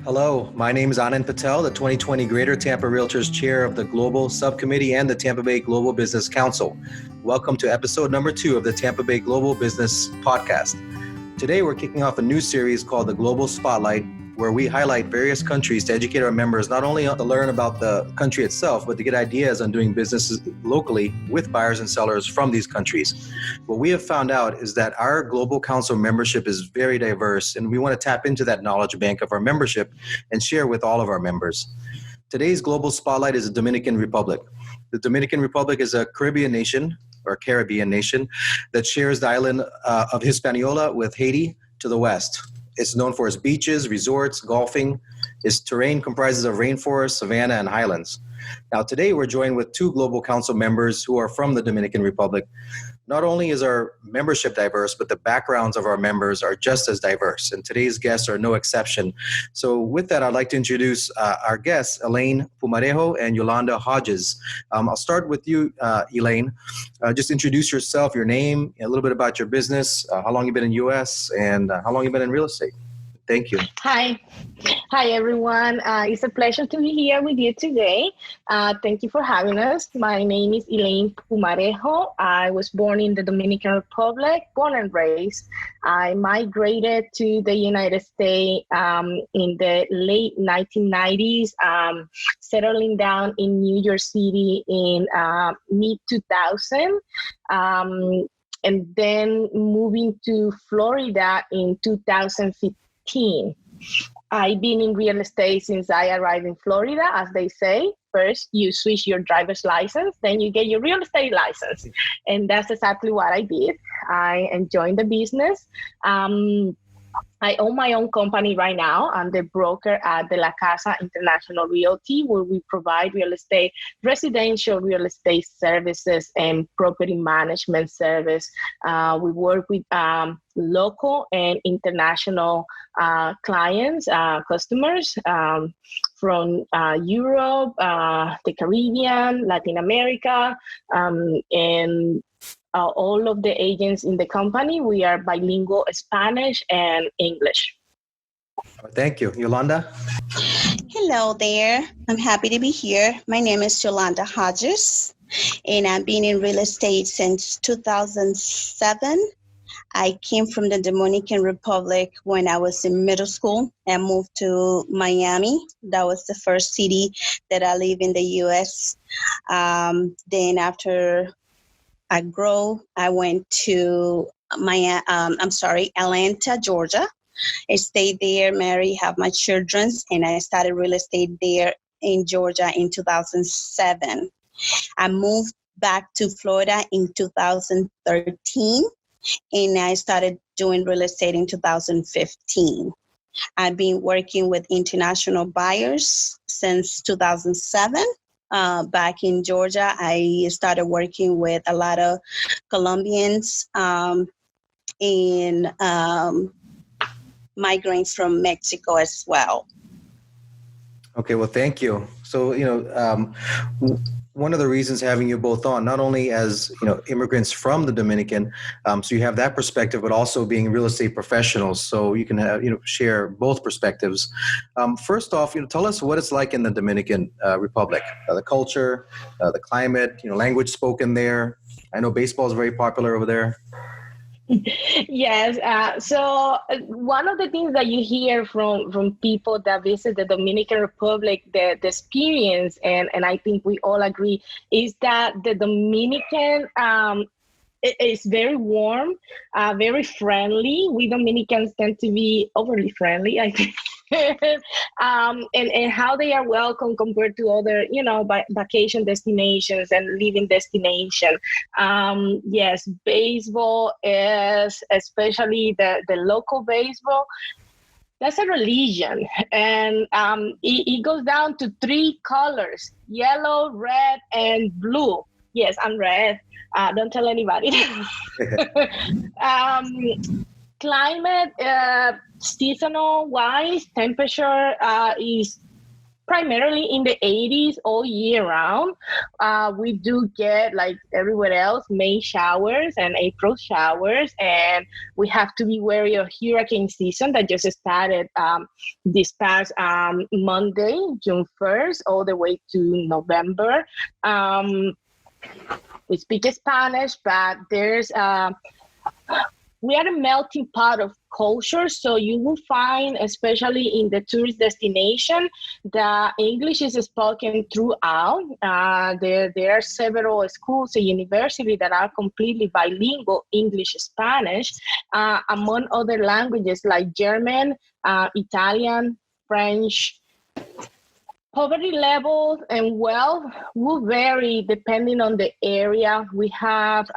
Hello, my name is Anand Patel, the 2020 Greater Tampa Realtors Chair of the Global Subcommittee and the Tampa Bay Global Business Council. Welcome to episode number 2 of the Tampa Bay Global Business Podcast. Today, we're kicking off a new series called the Global Spotlight, where we highlight various countries to educate our members not only to learn about the country itself, but to get ideas on doing business locally with buyers and sellers from these countries. What we have found out is that our Global Council membership is very diverse, and we want to tap into that knowledge bank of our membership and share with all of our members. Today's Global Spotlight is the Dominican Republic. The Dominican Republic is a Caribbean nation that shares the island of Hispaniola with Haiti to the west. It's known for its beaches, resorts, golfing. Its terrain comprises of rainforest, savanna, and highlands. Now, today we're joined with 2 Global Council members who are from the Dominican Republic. Not only is our membership diverse, but the backgrounds of our members are just as diverse, and today's guests are no exception. So with that, I'd like to introduce our guests, Elaine Pumarejo and Yolanda Hodges. I'll start with you, Elaine. Just introduce yourself, your name, a little bit about your business, how long you've been in the U.S., and how long you've been in real estate. Thank you. Hi, everyone. It's a pleasure to be here with you today. Thank you for having us. My name is Elaine Pumarejo. I was born in the Dominican Republic, born and raised. I migrated to the United States in the late 1990s, settling down in New York City in mid-2000. And then moving to Florida in 2015. I've been in real estate since I arrived in Florida, as they say. First, you switch your driver's license, then you get your real estate license. And that's exactly what I did. I enjoyed the business. I own my own company right now. I'm the broker at De La Casa International Realty, where we provide real estate, residential real estate services and property management service. We work with local and international clients, customers from Europe, the Caribbean, Latin America, and all of the agents in the company, we are bilingual Spanish and English. Thank you. Yolanda? Hello there. I'm happy to be here. My name is Yolanda Hodges, and I've been in real estate since 2007. I came from the Dominican Republic when I was in middle school and moved to Miami. That was the first city that I lived in the U.S. Then after I went to Atlanta, Georgia. I stayed there, married, have my children, and I started real estate there in Georgia in 2007. I moved back to Florida in 2013, and I started doing real estate in 2015. I've been working with international buyers since 2007. Back in Georgia, I started working with a lot of Colombians and migrants from Mexico as well. Okay, well, thank you. So, one of the reasons having you both on, not only as immigrants from the Dominican, so you have that perspective, but also being real estate professionals, so you can share both perspectives. First off, tell us what it's like in the Dominican Republic, the culture, the climate, language spoken there. I know baseball is very popular over there. Yes. So one of the things that you hear from people that visit the Dominican Republic, the experience, and I think we all agree, is that the Dominican is very warm, very friendly. We Dominicans tend to be overly friendly, I think. And how they are welcome compared to other, vacation destinations and living destination. Yes, baseball is, especially the local baseball, that's a religion. And it goes down to 3 colors: yellow, red, and blue. Yes, I'm red. Don't tell anybody. Climate, seasonal wise, temperature is primarily in the 80s all year round. We do get, like everywhere else, May showers and April showers, and we have to be wary of hurricane season that just started this past Monday, June 1st, all the way to November. We speak Spanish, but we are a melting pot of culture, so you will find, especially in the tourist destination, that English is spoken throughout. There are several schools and universities that are completely bilingual, English-Spanish, among other languages like German, Italian, French. Poverty levels and wealth will vary depending on the area. We have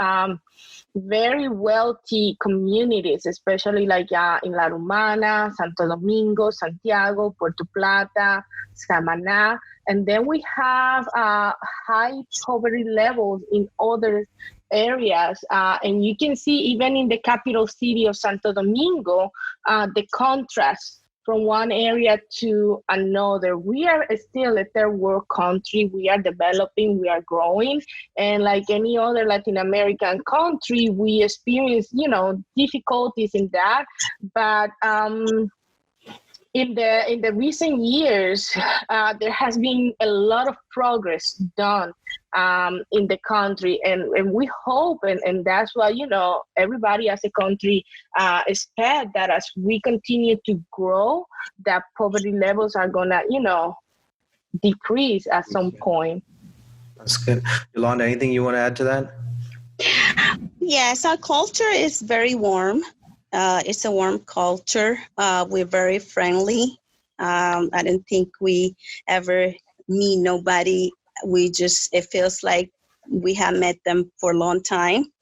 very wealthy communities, especially like in La Romana, Santo Domingo, Santiago, Puerto Plata, Samaná. And then we have high poverty levels in other areas. And you can see even in the capital city of Santo Domingo, the contrast from one area to another. We are still a third world country. We are developing, we are growing. And like any other Latin American country, we experience, difficulties in that. But in the recent years, there has been a lot of progress done in the country, and we hope, and that's why everybody as a country expect that as we continue to grow, that poverty levels are gonna decrease at some point. That's good. Yolanda, anything you want to add to that? Yes, our culture is very warm. It's a warm culture. We're very friendly. I don't think we ever meet nobody. It feels like we have met them for a long time.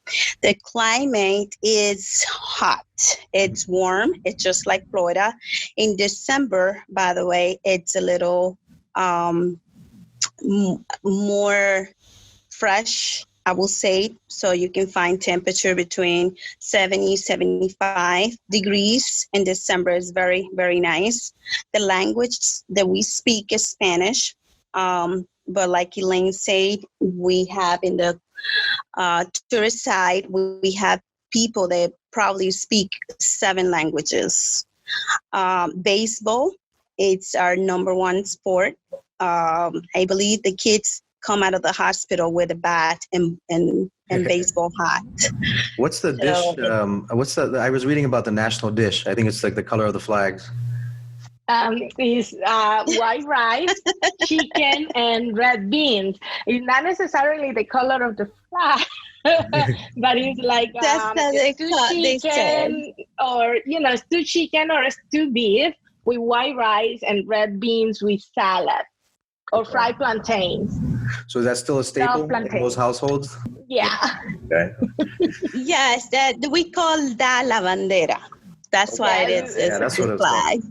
The climate is hot. It's warm. It's just like Florida. In December, by the way, it's a little more fresh, I will say. So you can find temperature between 70, 75 degrees in December. Is very, very nice. The language that we speak is Spanish. But like Elaine said, we have in the tourist side, we have people that probably speak 7 languages. Baseball, it's our number one sport. I believe the kids come out of the hospital with a bat and baseball hat. What's the dish? I was reading about the national dish. I think it's like the color of the flags. Is white rice, chicken, and red beans. It's not necessarily the color of the flag, but it's like stewed chicken, or stewed chicken or stewed beef with white rice and red beans with salad, or fried plantains. So is that still a staple in most households? Yeah. Okay. Yes, that we call that la bandera. That's why it is. That's what it's flag.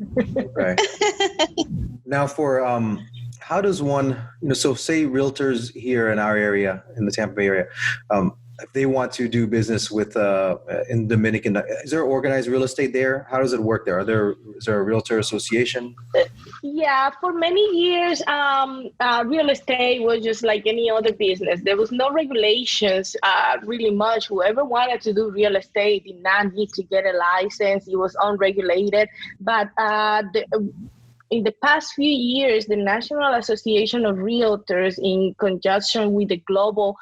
Okay. Now, for how does one, so say realtors here in our area, in the Tampa Bay area, if they want to do business with in Dominican, is there organized real estate there? How does it work there? Is there a realtor association? Yeah, for many years, real estate was just like any other business. There was no regulations really much. Whoever wanted to do real estate did not need to get a license. It was unregulated. But in the past few years, the National Association of Realtors, in conjunction with the Global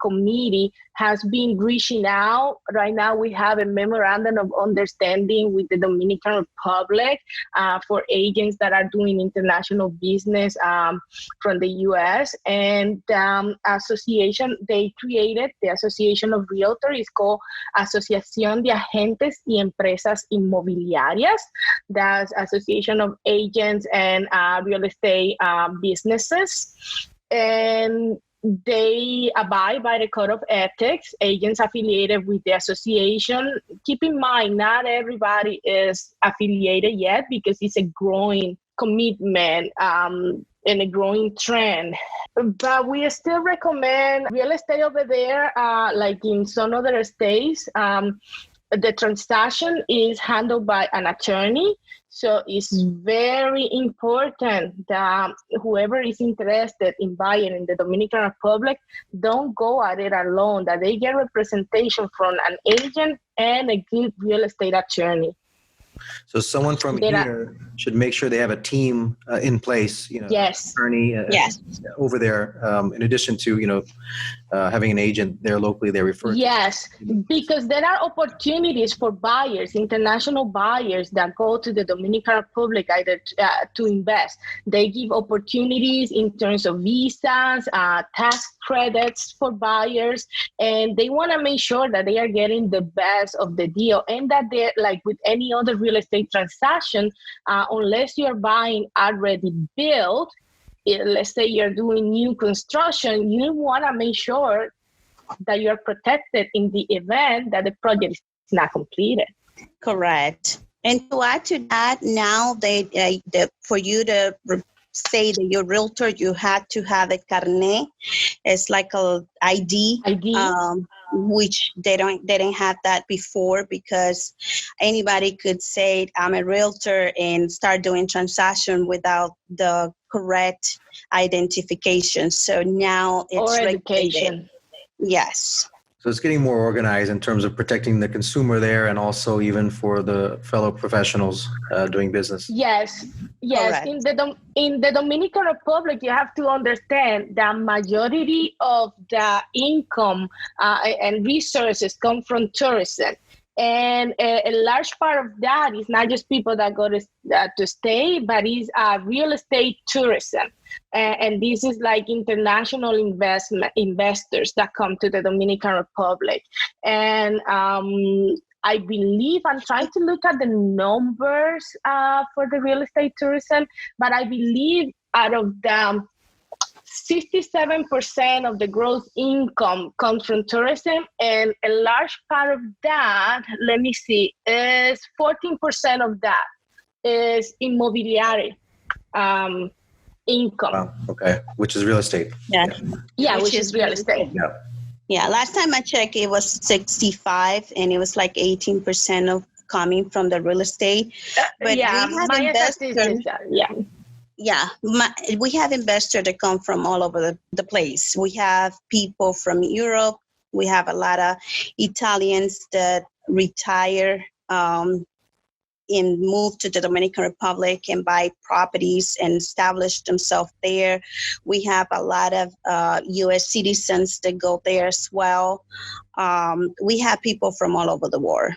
Committee, has been reaching out. Right now, we have a memorandum of understanding with the Dominican Republic for agents that are doing international business from the U.S. And association, they created the Association of Realtors. It's called Asociación de Agentes y Empresas Inmobiliarias. That's Association of Agents and Real Estate Businesses. And they abide by the code of ethics. Agents affiliated with the association. Keep in mind, not everybody is affiliated yet because it's a growing commitment and a growing trend. But we still recommend real estate over there, like in some other states. the transaction is handled by an attorney. So it's very important that whoever is interested in buying in the Dominican Republic don't go at it alone, that they get representation from an agent and a good real estate attorney. So someone from here should make sure they have a team in place, Yes. attorney over there, in addition to, having an agent there locally they're referred to. Yes, because there are opportunities for buyers, international buyers that go to the Dominican Republic either to invest. They give opportunities in terms of visas, tax credits for buyers, and they want to make sure that they are getting the best of the deal, and that they're like with any other real estate transaction, unless you're buying already built, let's say you're doing new construction, you want to make sure that you're protected in the event that the project is not completed. Correct. And to add to that, now for you to say that you're a realtor, you had to have a carnet. It's like a ID. Which they didn't have that before, because anybody could say I'm a realtor and start doing transaction without the correct identification. So now it's education. Yes. So it's getting more organized in terms of protecting the consumer there, and also even for the fellow professionals doing business. Yes. Correct. In the Dominican Republic, you have to understand that majority of the income and resources come from tourism. And a large part of that is not just people that go to stay, but is real estate tourism. And this is like international investors that come to the Dominican Republic. And I believe, I'm trying to look at the numbers for the real estate tourism, but I believe out of the 67% of the gross income comes from tourism, and a large part of that, is 14% of that is immobiliary income. Wow. Okay, which is real estate. Yeah, which is real estate. Yeah, last time I checked, it was 65, and it was like 18% of coming from the real estate. But we have investors. We have investors that come from all over the place. We have people from Europe. We have a lot of Italians that retire and move to the Dominican Republic and buy properties and establish themselves there. We have a lot of U.S. citizens that go there as well. We have people from all over the world.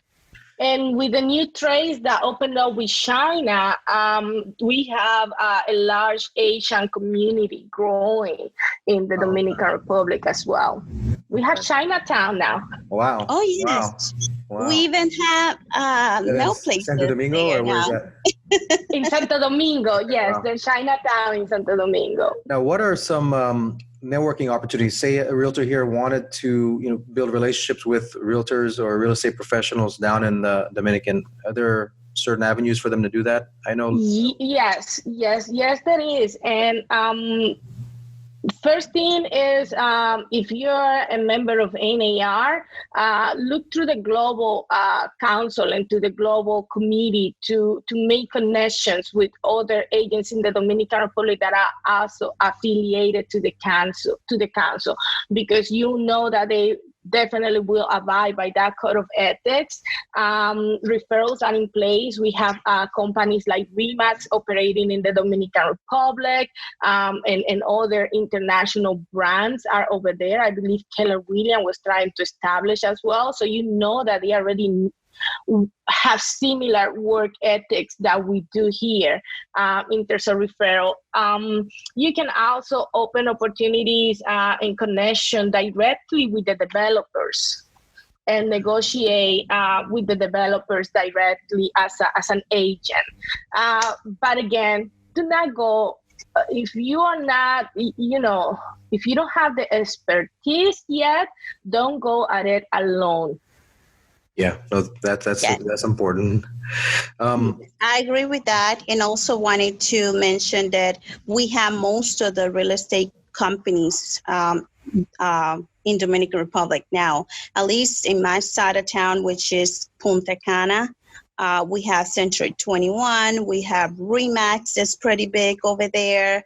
And with the new trades that opened up with China, we have a large Asian community growing in the Dominican Republic as well. We have Chinatown now. Wow. Oh, yes. Wow. We even have places. Santo Domingo, or where is that? In Santo Domingo, yes. Wow. There's Chinatown in Santo Domingo. Now, what are some networking opportunities? Say a realtor here wanted to, build relationships with realtors or real estate professionals down in the Dominican. Are there certain avenues for them to do that? I know. Yes, there is. And first thing is, if you're a member of NAR, look through the global council and to the global committee to make connections with other agents in the Dominican Republic that are also affiliated to the council, because you know that they definitely will abide by that code of ethics. Referrals are in place. We have companies like REMAX operating in the Dominican Republic, and other international brands are over there. I believe Keller Williams was trying to establish as well. So you know that they already have similar work ethics that we do here in terms of referral. You can also open opportunities in connection directly with the developers and negotiate with the developers directly as an agent. But again, do not go, if you are not, if you don't have the expertise yet, don't go at it alone. Yeah, no, that's important. I agree with that, and also wanted to mention that we have most of the real estate companies in Dominican Republic now. At least in my side of town, which is Punta Cana, we have Century 21. We have Remax that's pretty big over there.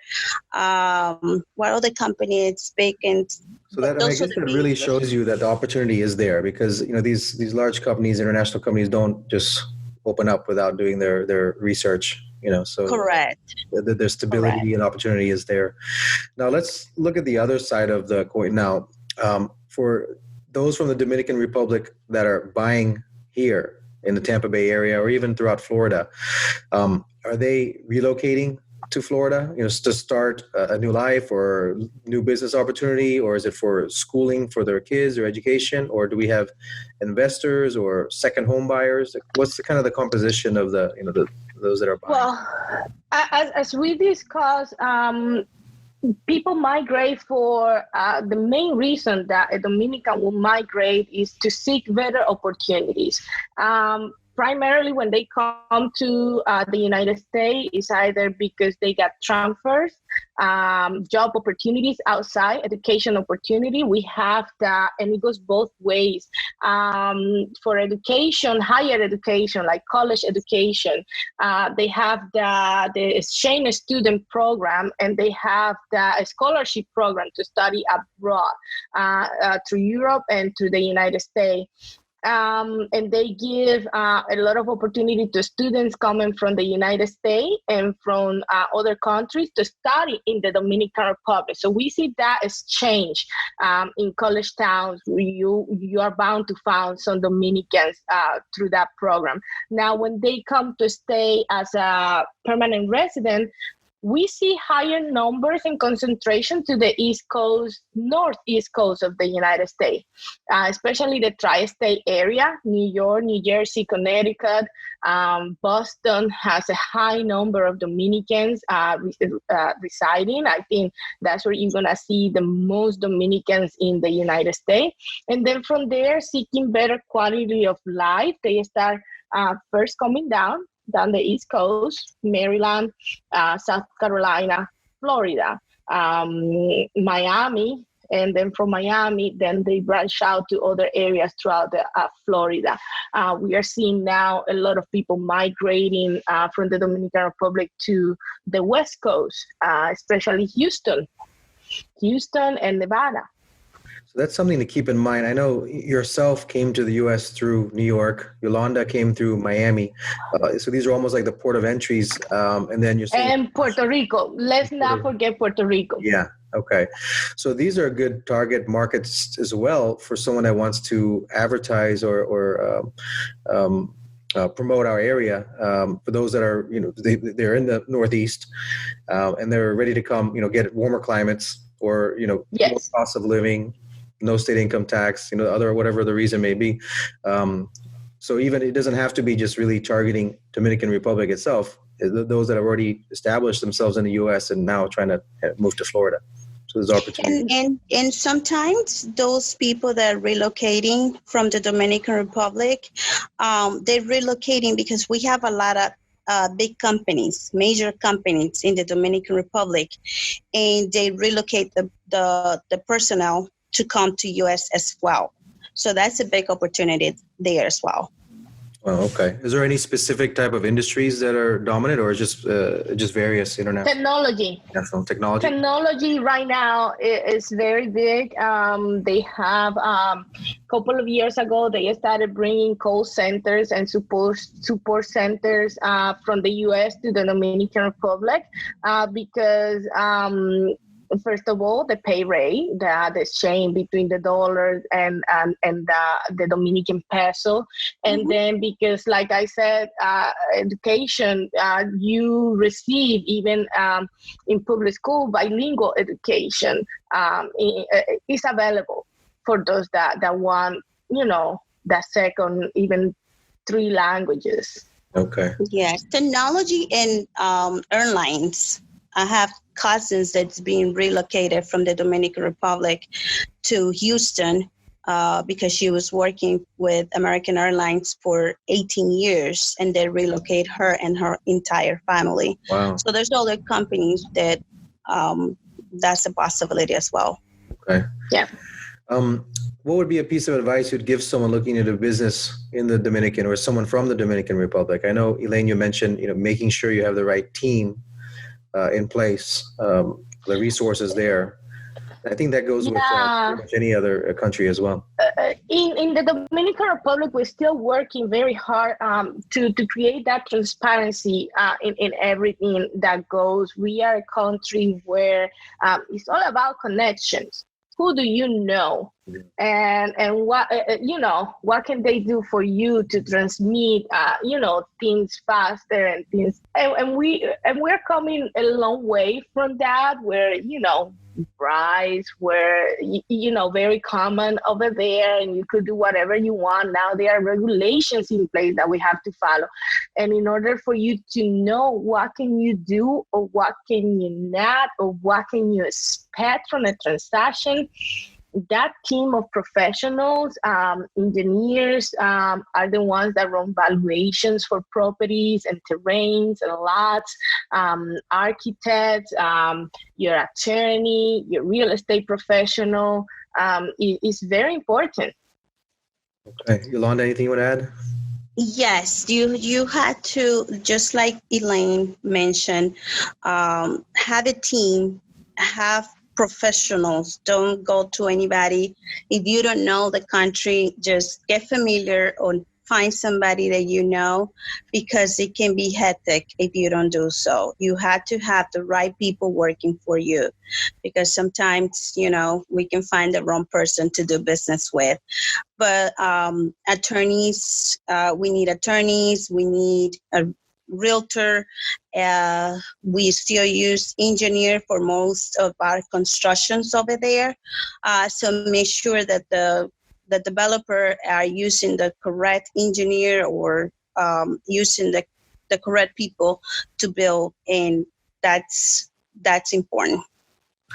What other company is big? And so that, I guess that really shows you that the opportunity is there, because these large companies, international companies, don't just open up without doing their research. So correct. The stability correct. And opportunity is there. Now let's look at the other side of the coin. Now, for those from the Dominican Republic that are buying here in the Tampa Bay area or even throughout Florida, are they relocating to Florida, to start a new life or new business opportunity, or is it for schooling for their kids or education, or do we have investors or second home buyers? What's the kind of the composition of those that are buying? Well, as we discussed, people migrate for the main reason that a Dominican will migrate is to seek better opportunities. Primarily when they come to the United States, is either because they got transfers, job opportunities outside, education opportunity. We have that, and it goes both ways. For education, higher education, like college education, they have the exchange student program, and they have the scholarship program to study abroad through Europe and to the United States. And they give a lot of opportunity to students coming from the United States and from other countries to study in the Dominican Republic. So we see that exchange in college towns. You are bound to find some Dominicans through that program. Now, when they come to stay as a permanent resident, we see higher numbers and concentration to the East Coast, Northeast coast of the United States, especially the tri-state area. New York, New Jersey, Connecticut, Boston has a high number of Dominicans residing. I think that's where you're going to see the most Dominicans in the United States. And then from there, seeking better quality of life, they start first coming down the East Coast, Maryland, South Carolina, Florida, Miami, and then from Miami, then they branch out to other areas throughout Florida. We are seeing now a lot of people migrating from the Dominican Republic to the West Coast, especially Houston and Nevada. So that's something to keep in mind. I know yourself came to the U.S. through New York. Yolanda came through Miami. So these are almost like the port of entries. And then you're saying, and Puerto Rico. Let's not forget Puerto Rico. Yeah. Okay. So these are good target markets as well for someone that wants to advertise or promote our area. For those that are, they're in the Northeast and they're ready to come, get warmer climates or, yes. low cost of living, no state income tax, other, whatever the reason may be. So even it doesn't have to be just really targeting Dominican Republic itself. Those that have already established themselves in the U.S. and now trying to move to Florida. So there's opportunity. And sometimes those people that are relocating from the Dominican Republic, they're relocating because we have a lot of big companies, major companies in the Dominican Republic, and they relocate the personnel to come to U.S. as well. So that's a big opportunity there as well. Oh, okay. Is there any specific type of industries that are dominant, or just various international? Technology. National technology. Technology right now is very big. They have a couple of years ago they started bringing call centers and support centers from the U.S. to the Dominican Republic because. First of all, the pay rate, the exchange between the dollar and the Dominican peso. And mm-hmm. then because, like I said, education, you receive even in public school, bilingual education is available for those that want, that second, even 3 languages. Okay. Yes, technology and airlines. I have cousins that's being relocated from the Dominican Republic to Houston because she was working with American Airlines for 18 years, and they relocate her and her entire family. Wow. So there's other companies that that's a possibility as well. Okay. Yeah. What would be a piece of advice you'd give someone looking into business in the Dominican or someone from the Dominican Republic? I know, Elaine, you mentioned, making sure you have the right team in place, the resources there. I think that goes with pretty much any other country as well. In the Dominican Republic, we're still working very hard to create that transparency in everything that goes. We are a country where it's all about connections. Who do you know, and what what can they do for you to transmit things faster and things, and we're coming a long way from that, where bribes were very common over there, and you could do whatever you want. Now there are regulations in place that we have to follow, and in order for you to know what can you do or what can you not, or what can you expect from a transaction, that team of professionals, engineers, are the ones that run valuations for properties and terrains and lots, architects, your attorney, your real estate professional, is very important. Okay. Yolanda, anything you want to add? Yes, you had to, just like Elaine mentioned, have a team, have professionals. Don't go to anybody. If you don't know the country, just get familiar or find somebody that you know, because it can be hectic if you don't do so. You have to have the right people working for you, because sometimes, we can find the wrong person to do business with. But attorneys, we need attorneys, we need a realtor. We still use engineer for most of our constructions over there. So make sure that the developer are using the correct engineer, or using the correct people to build, and that's important.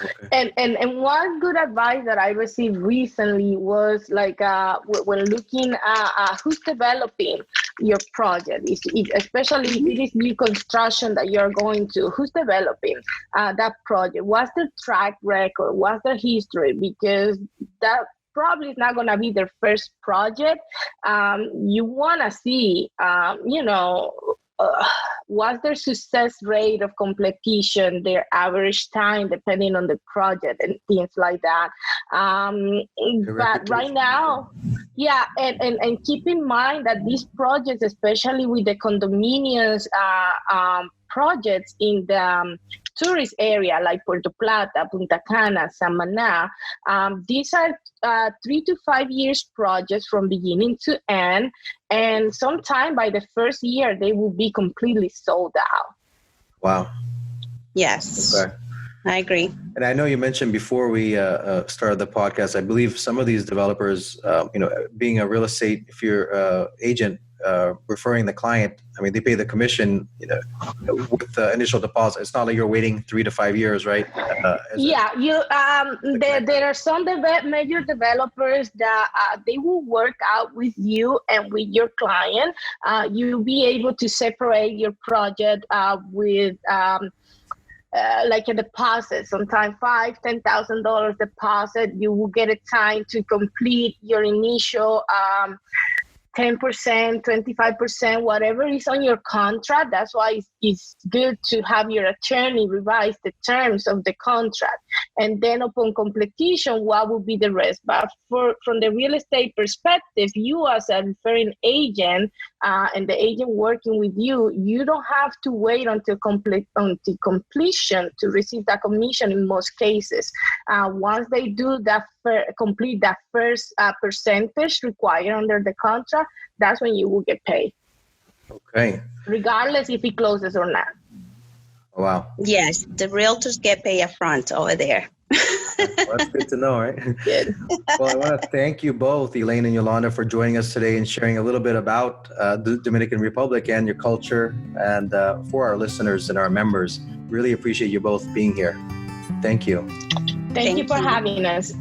Okay. And one good advice that I received recently was when looking at who's developing your project, especially if it is new construction that you're going to, who's developing that project, what's their track record, what's their history, because that probably is not going to be their first project. You want to see, what's their success rate of completion, their average time, depending on the project and things like that. But right now, and keep in mind that these projects, especially with the condominiums projects in the tourist area like Puerto Plata, Punta Cana, Samaná, these are 3 to 5 years projects from beginning to end, and sometime by the first year they will be completely sold out. Wow. Yes. Okay. I agree. And I know you mentioned before we started the podcast, I believe some of these developers, being a real estate, if you're agent, referring the client, they pay the commission, with the initial deposit. It's not like you're waiting 3 to 5 years, right? There are some major developers that they will work out with you and with your client. You'll be able to separate your project with like a deposit, sometimes $5,000-$10,000 deposit. You will get a time to complete your initial 10%, 25%, whatever is on your contract. That's why it's good to have your attorney revise the terms of the contract. And then upon completion, what will be the rest? But from the real estate perspective, you as a referring agent and the agent working with you, you don't have to wait until completion to receive that commission in most cases. Once they do that, complete that first percentage required under the contract, that's when you will get paid. Okay. Regardless if it closes or not. Wow. Yes, the realtors get paid up front over there. Well, that's good to know, right? Good. Well, I want to thank you both, Elaine and Yolanda, for joining us today and sharing a little bit about the Dominican Republic and your culture, and for our listeners and our members. Really appreciate you both being here. Thank you. Thank you for having us.